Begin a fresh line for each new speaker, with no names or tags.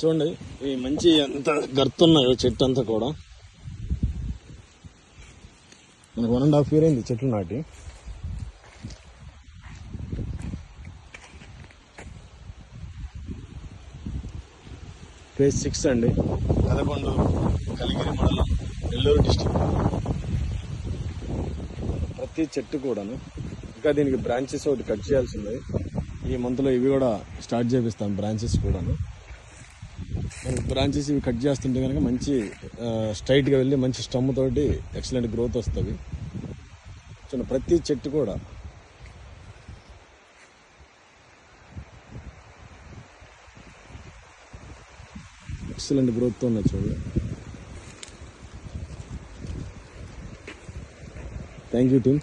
చూడండి ఈ మంచి ఎంత గర్తున్నాయో చెట్టు అంతా కూడా. మనకు 1.5 year అయింది చెట్లు నాటి. ఫేజ్ 6 అండి, కదకొండ, కలిగిరి మండలం, నెల్లూరు డిస్టిక్. ప్రతి చెట్టు కూడాను ఇంకా దీనికి బ్రాంచెస్ ఒకటి కట్ చేయాల్సింది. ఈ మంత్లో ఇవి కూడా స్టార్ట్ చేపిస్తాం బ్రాంచెస్ కూడాను. మనకి బ్రాంచెస్ ఇవి కట్ చేస్తుంటే కనుక మంచి స్ట్రైట్గా వెళ్ళి మంచి స్టమ్ తోటి ఎక్సలెంట్ గ్రోత్ వస్తుంది. చూడండి ప్రతి చెట్టు కూడా ఎక్సలెంట్ గ్రోత్తో ఉన్నాయి చూడండి. Thank you team.